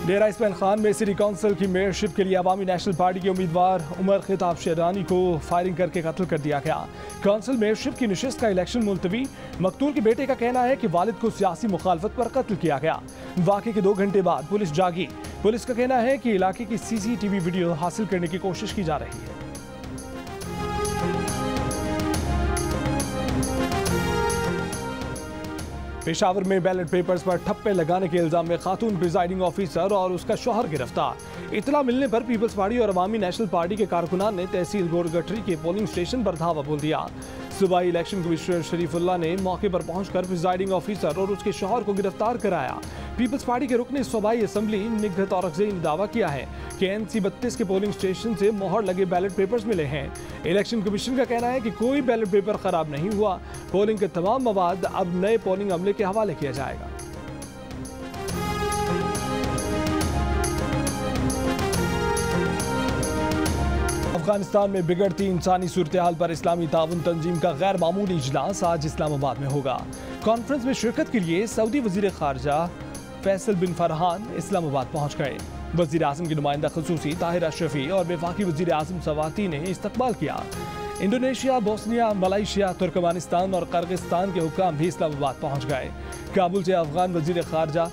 डेरा इस्माइल खान में city council की mayorship के लिए अवामी नेशनल पार्टी के उम्मीदवार उमर खिताब शेरानी को फायरिंग करके कत्ल कर दिया गया। काउंसिल मेयरशिप की नशिस्त का इलेक्शन मुलतवी। मकतूल के बेटे का कहना है कि वालिद को सियासी मुखालफत पर कत्ल किया गया। वाक़े के 2 घंटे बाद पुलिस जागी। पुलिस का कहना है कि इलाके की CCTV वीडियो हासिल करने की कोशिश की जा रही है। पेशावर में बैलेट पेपर्स पर ठप्पे लगाने के इल्जाम में खातून प्रिजाइडिंग ऑफिसर और उसका शौहर गिरफ्तार। इतला मिलने पर पीपल्स पार्टी और अवामी नेशनल पार्टी के कारकुनान ने तहसील गोरगठरी के पोलिंग स्टेशन पर धावा बोल दिया। सूबाई इलेक्शन कमिश्नर शरीफुल्लाह ने मौके पर पहुंचकर प्रिजाइडिंग ऑफिसर और उसके शौहर को गिरफ्तार कराया। पीपल्स पार्टी के रुकन सूबाई असम्बली निगहत औरंगज़ई ने दावा किया है कि NC 32 के पोलिंग स्टेशन से मोहर लगे बैलेट पेपर्स मिले हैं। इलेक्शन कमीशन का कहना है कि कोई बैलेट पेपर खराब नहीं हुआ। पोलिंग के तमाम मवाद अब नए पोलिंग अमले के हवाले किया जाएगा। अफगानिस्तान में बिगड़ती इंसानी सूरत हाल पर इस्लामी ताउन तंजीम का गैर मामूली इजलास आज इस्लामाबाद में होगा। कॉन्फ्रेंस में शिरकत के लिए सऊदी वजीर खारजा फैसल बिन फरहान इस्लामाबाद पहुंच गए। वजीर आज़म की नुमाइंदा खसूसी ताहिर अशरफी और वफाकी वजीर आज़म सवाती ने इस्तकबाल किया। इंडोनेशिया, बोस्निया, मलेशिया, तुर्कमेनिस्तान और किर्गिस्तान के हुक्काम भी इस्लामाबाद पहुंच गए। काबुल से अफगान वजीर खारजा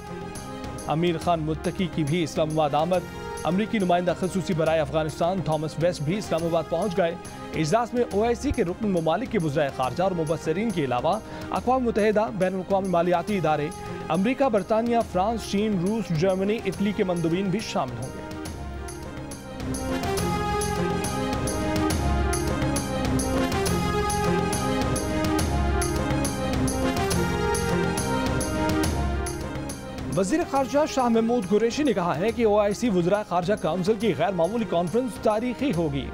अमीर खान मुत्तकी की भी इस्लामाबाद आमद। अमरीकी नुमाइंदा खसूसी बराए अफगानिस्तान थॉमस वेस्ट भी इस्लामाबाद पहुंच गए। इजलास में OIC के रुकन ममालिक के वज़राए खारजा और मुबस्सिरीन के अलावा अक़वाम मुत्तहिदा, बैनुल-अक़वामी मालियाती इदारे, अमरीका, बरतानिया, फ्रांस, चीन, रूस, जर्मनी, इटली के मंदूबीन भी शामिल होंगे। वज़ीर खारजा शाह महमूद कुरैशी ने कहा है कि OIC वज़राए खारजा काउंसिल की गैर मामूली कॉन्फ्रेंस तारीखी होगी।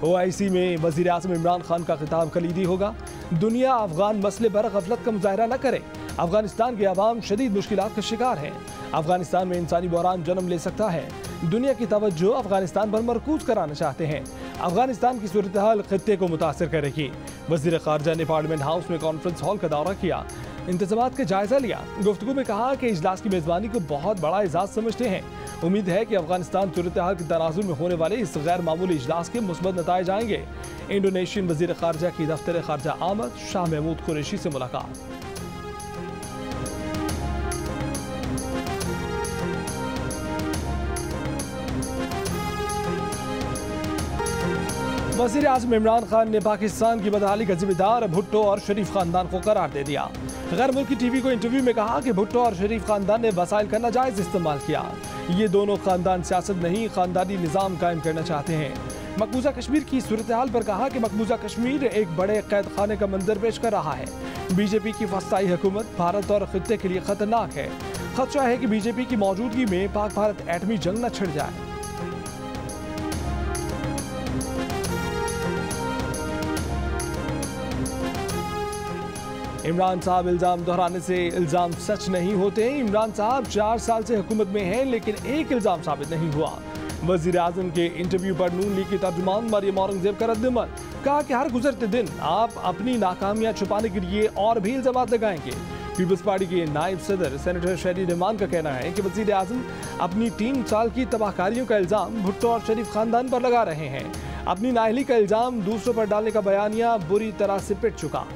OIC में वज़ीर आज़म इमरान खान का खिताब कलीदी होगा। दुनिया अफगान मसले पर गफलत का मुजाहरा न करे। अफगानिस्तान के अवाम शदीद मुश्किलात का शिकार हैं। अफगानिस्तान में इंसानी बहरान जन्म ले सकता है। दुनिया की तवज्जो अफगानिस्तान पर मरकूज कराना चाहते हैं। अफगानिस्तान की सूरत हाल खित्ते को मुतासर करेगी। वज़ीर खारजा ने पार्लियामेंट हाउस में कॉन्फ्रेंस हॉल का दौरा किया, इंतज़ामात का जायजा लिया। गुफ्तगू में कहा कि इजलास की मेज़बानी को बहुत बड़ा एजाज़ समझते हैं। उम्मीद है कि अफगानिस्तान सूरत हाल के तनाजुर में होने वाले इस गैर मामूली इजलास के मुस्बत नताइज आएंगे। इंडोनेशियन वज़ीर खारजा की दफ्तर खारजा आमद। शाह महमूद कुरैशी से मुलाकात। वज़ीर आज़म इमरान खान ने पाकिस्तान की बदहाली का जिम्मेदार भुट्टो और शरीफ खानदान को करार दे दिया। गैर मुल्की TV को इंटरव्यू में कहा कि भुट्टो और शरीफ खानदान ने वसाइल का नाजायज इस्तेमाल किया। ये दोनों खानदान सियासत नहीं, खानदानी निज़ाम कायम करना चाहते हैं। मकबूजा कश्मीर की सूरत हाल पर कहा कि मकबूजा कश्मीर एक बड़े कैद खाने का मंजर पेश कर रहा है। BJP की वस्ताई हुकूमत भारत और खित्ते के लिए खतरनाक है। खदशा है कि BJP की मौजूदगी में पाक भारत एटमी जंग न छिड़ जाए। इमरान साहब इल्ज़ाम दोहराने से इल्ज़ाम सच नहीं होते। इमरान साहब 4 साल से हुकूमत में हैं, लेकिन एक इल्ज़ाम साबित नहीं हुआ। वज़ीर आज़म के इंटरव्यू पर नून लीग की तर्जुमान मरियम औरंगज़ेब का रद्द-ए-अमल। कहा कि हर गुजरते दिन आप अपनी नाकामियां छुपाने के लिए और भी इल्ज़ाम लगाएंगे। पीपल्स पार्टी के नायब सदर सेनेटर शहरी रहमान का कहना है कि वज़ीर आज़म अपनी 3 साल की तबाहकारियों का इल्ज़ाम भुट्टो और शरीफ खानदान पर लगा रहे हैं। अपनी नाअहली का इल्ज़ाम दूसरों पर डालने का बयानिया बुरी तरह से पिट चुका।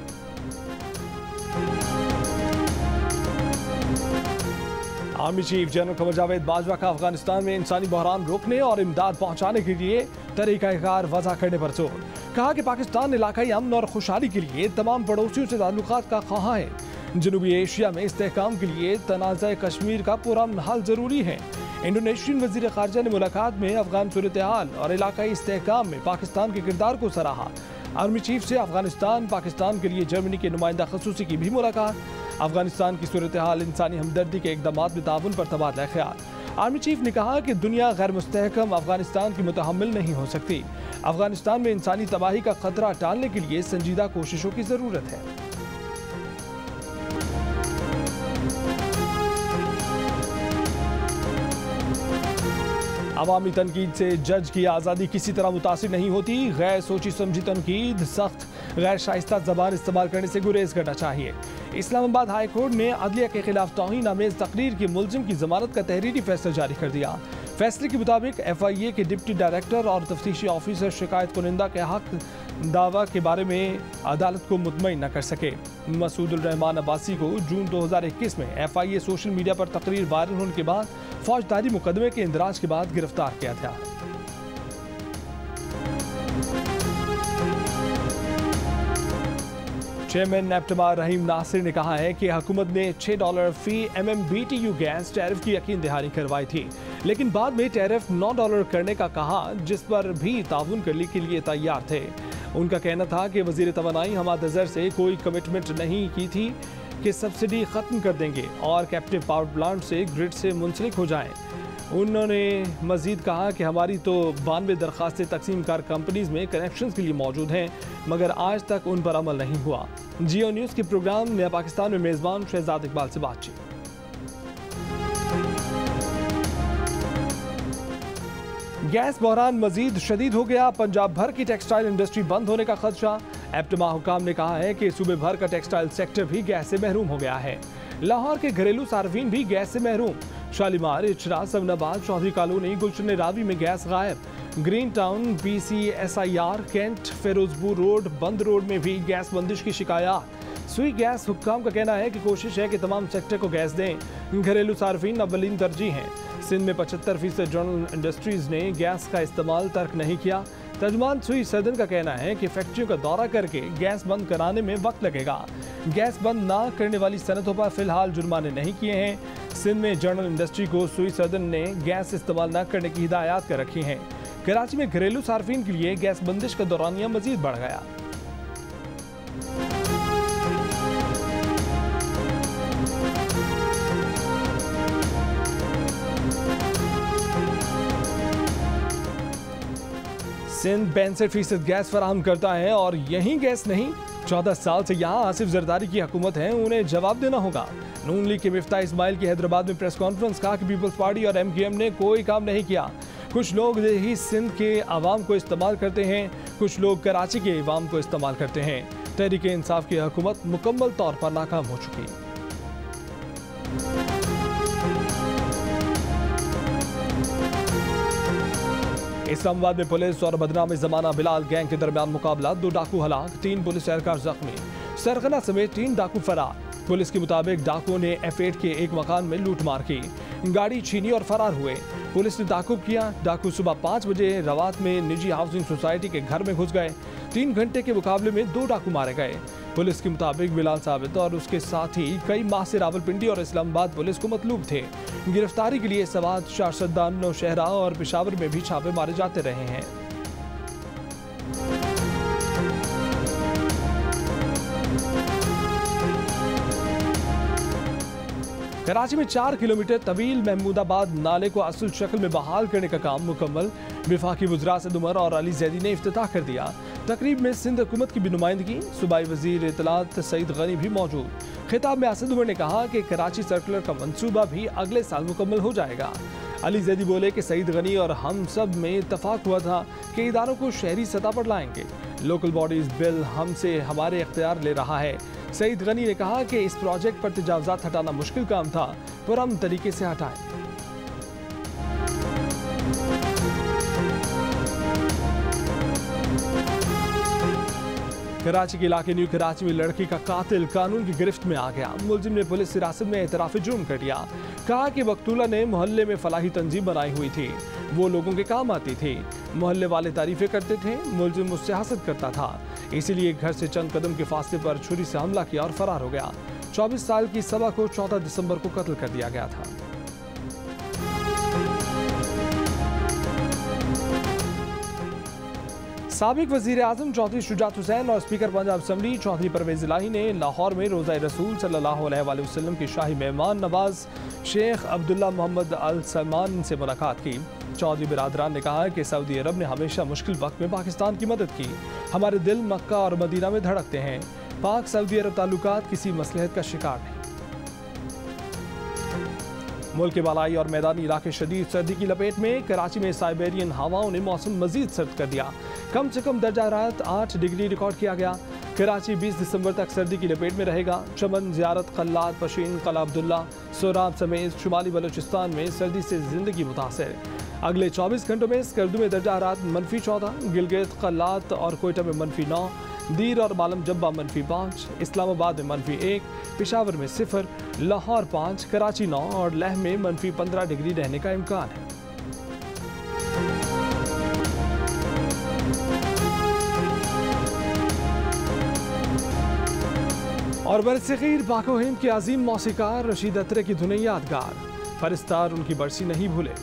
Army chief general Qamar Javed Bajwa का अफगानिस्तान में इंसानी बहरान रोकने और इमदाद पहुंचाने के लिए तरीक़ाकार वज़ा करने पर जोर। कहा कि पाकिस्तान इलाकाई अमन और खुशहाली के लिए तमाम पड़ोसियों से ताल्लुकात का ख्वाह है। जनूबी एशिया में इस्तेहकाम के लिए तनाज़ा कश्मीर का पुरअमन हल जरूरी है। इंडोनेशियन वज़ीर खारजा ने मुलाकात में अफगान सूरत हाल और इलाकाई इस्तेहकाम में पाकिस्तान के किरदार को सराहा। आर्मी चीफ से अफगानिस्तान पाकिस्तान के लिए जर्मनी के नुमाइंदा खसूसी की भी मुलाकात। अफगानिस्तान की सूरत हाल, इंसानी हमदर्दी के इक़दामात में ताउन पर तबादला ख्याल। आर्मी चीफ ने कहा कि दुनिया गैर मुस्तहकम अफगानिस्तान की मुतहम्मिल नहीं हो सकती। अफगानिस्तान में इंसानी तबाही का खतरा टालने के लिए संजीदा कोशिशों की ज़रूरत है। अवामी तनकीद से जज की आज़ादी किसी तरह मुतासिर नहीं होती। गैर सोची समझी तनकीद, सख्त गैर शाइस्ता ज़बान इस्तेमाल करने से गुरेज करना चाहिए। इस्लामाबाद हाई कोर्ट ने अदलिया के खिलाफ तौहीन आमेज तकरीर की मुलजिम की जमानत का तहरीरी फैसला जारी कर दिया। फैसले के मुताबिक FIA के डिप्टी डायरेक्टर और तफ्तीशी ऑफिसर शिकायत कुनिंदा के हक दावा के बारे में अदालत को मुतमईन न कर सके। मसूदुल रहमान अब्बासी को जून 2021 में FIA सोशल मीडिया पर तकरीर वायरल होने के बाद फौजदारी मुकदमे के इंदराज के बाद गिरफ्तार किया था। चेयरमैन नेप्टमा रहीम नासिर ने कहा है कि हुकूमत ने $6 फी MMBTU गैस टैरिफ की यकीन दहानी करवाई थी, लेकिन बाद में टैरिफ $9 करने का कहा, जिस पर भी ताउन करने के लिए तैयार थे। उनका कहना था कि वजीर तवानाई हमाद अजहर से कोई कमिटमेंट नहीं की थी कि सब्सिडी खत्म कर देंगे और कैप्टिव पावर प्लांट से ग्रिड से मुंसलिक हो जाएं। उन्होंने मजीद कहा कि हमारी तो 92 दरखास्तें तकसीम कार कंपनीज में कनेक्शन के लिए मौजूद हैं, मगर आज तक उन पर अमल नहीं हुआ। जियो न्यूज़ के प्रोग्राम नया पाकिस्तान में मेज़बान शहजाद इकबाल से बातचीत। गैस बहरान मजीद शदीद हो गया। पंजाब भर की टेक्सटाइल इंडस्ट्री बंद होने का खदशा। एप्टमा हुकाम ने कहा है कि सूबे भर का टेक्सटाइल सेक्टर भी गैस से महरूम हो गया है। लाहौर के घरेलू सार्फिन भी गैस से महरूम। शालीमार, इचरा, सवनाबाद, चौधरी कॉलोनी, गुलशन रावी में गैस गायब। Green Town, PCSIR, Cantt, Ferozepur road, Band road में भी गैस बंदिश की शिकायत। सुई गैस हुक्काम का कहना है कि कोशिश है कि तमाम सेक्टर को गैस दें। घरेलू सार्फिन अव्वलीन तरजीह हैं। सिंध में 75% जनरल इंडस्ट्रीज ने गैस का इस्तेमाल तर्क नहीं किया। तर्जुमान सुई सदन का कहना है कि फैक्ट्रियों का दौरा करके गैस बंद कराने में वक्त लगेगा। गैस बंद ना करने वाली सनतों पर फिलहाल जुर्माने नहीं किए हैं। सिंध में जनरल इंडस्ट्री को सुई सदन ने गैस इस्तेमाल न करने की हिदायत कर रखी हैं। कराची में घरेलू सार्फिन के लिए गैस बंदिश का दौरानिया मजीद बढ़ गया। सिंध 65% गैस फराहम करता है और यही गैस नहीं, 14 साल से यहाँ आसिफ जरदारी की हुकूमत है, उन्हें जवाब देना होगा। नून लीग के मिफ्ता इस्माइल की हैदराबाद में प्रेस कॉन्फ्रेंस, कहा कि पीपल्स पार्टी और MKM ने कोई काम नहीं किया। कुछ लोग ही सिंध के अवाम को इस्तेमाल करते हैं, कुछ लोग कराची के अवाम को इस्तेमाल करते हैं। तहरीक इंसाफ की हुकूमत मुकम्मल तौर पर नाकाम हो चुकी है। इस्लामाबाद में पुलिस और बदनाम जमाना बिलाल गैंग के दरमियान मुकाबला। 2 डाकू हलाक, 3 पुलिस एहलकार जख्मी। सरगना समेत 3 डाकू फरार। पुलिस के मुताबिक डाकुओं ने F8 के एक मकान में लूटमार की, गाड़ी छीनी और फरार हुए। पुलिस ने ताकुब किया। डाकू सुबह 5 बजे रवात में निजी हाउसिंग सोसाइटी के घर में घुस गए। 3 घंटे के मुकाबले में 2 डाकू मारे गए। पुलिस के मुताबिक बिलाल साबित और उसके साथी कई माह से रावलपिंडी और इस्लामाबाद पुलिस को मतलूब थे। गिरफ्तारी के लिए सवाद, शारसद्दान, नौशहरा और पेशावर में भी छापे मारे जाते रहे हैं। कराची में 4 किलोमीटर तवील महमूदाबाद नाले को असल शक्ल में बहाल करने का काम मुकम्मल। वफाकी वज़रा असद उमर और अली जैदी ने इफ्तिताह कर दिया। तकरीब में सिंध हुकूमत की भी नुमाइंदगी, सूबाई वजीर इत्तलात सईद गनी भी मौजूद। खिताब में असद उमर ने कहा कि कराची सर्कुलर का मंसूबा भी अगले साल मुकम्मल हो जाएगा। अली जैदी बोले कि सईद गनी और हम सब में इत्तफाक हुआ था कि इदारों को शहरी सतह पर लाएंगे। लोकल बॉडीज बिल हमसे हमारे इख्तियार ले रहा है। सईद गनी ने कहा कि इस प्रोजेक्ट पर तजावुज़ात हटाना मुश्किल काम था, पुरअमन तरीके से हटाएं। कराची के इलाके न्यू कराची में लड़की का कातिल कानून की गिरफ्त में आ गया। मुलजिम ने पुलिस हिरासत में एतराफ़ जुर्म कर दिया। कहा कि मकतूला ने मोहल्ले में फलाही तंजीम बनाई हुई थी, वो लोगों के काम आती थी। मोहल्ले वाले तारीफें करते थे, मुलजिम मुझसे हसद करता था, इसीलिए घर से चंद कदम के फासले पर छुरी से हमला किया और फरार हो गया। 24 साल की सबा को 14 दिसंबर को कत्ल कर दिया गया था। साबिक वज़ीर आज़म चौधरी शुजात हुसैन और स्पीकर पंजाब असम्बली चौधरी परवेज़ इलाही ने लाहौर में रोज़ा रसूल सल्लल्लाहु अलैहि वसल्लम के शाही मेहमान नवाज शेख अब्दुल्ला मोहम्मद अल सलमान से मुलाकात की। चौधरी बिरादरान ने कहा कि सऊदी अरब ने हमेशा मुश्किल वक्त में पाकिस्तान की मदद की। हमारे दिल मक्का और मदीना में धड़कते हैं। पाक सऊदी अरब ताल्लुकात किसी मसलहत का शिकार नहीं। मुल्क के बालाई और मैदानी इलाके शदीद सर्दी की लपेट में। कराची में साइबेरियन हवाओं ने मौसम मजीद सर्द कर दिया। कम से कम दर्जा हरारत 8 डिग्री रिकॉर्ड किया गया। कराची 20 दिसंबर तक सर्दी की लपेट में रहेगा। चमन, ज़ियारत, कल्लात, पशीन, कला अब्दुल्ला, सोराब समेत शुमाली बलूचिस्तान में सर्दी से जिंदगी मुतासर। अगले 24 घंटों में स्कर्दू में दर्जा हरारत -14, गिलगित, कल्लात और कोयटा में -9, दीर और मालम जब्बा -5, इस्लामाबाद में -1, पेशावर में 0, लाहौर 5, कराची 9 और लेह में -15 डिग्री रहने का इम्कान है। और बरसग़ीर पाक व हिंद के अजीम मौसीकार रशीद अत्रे की धुनें यादगार, फरिश्तार उनकी बरसी नहीं भूले।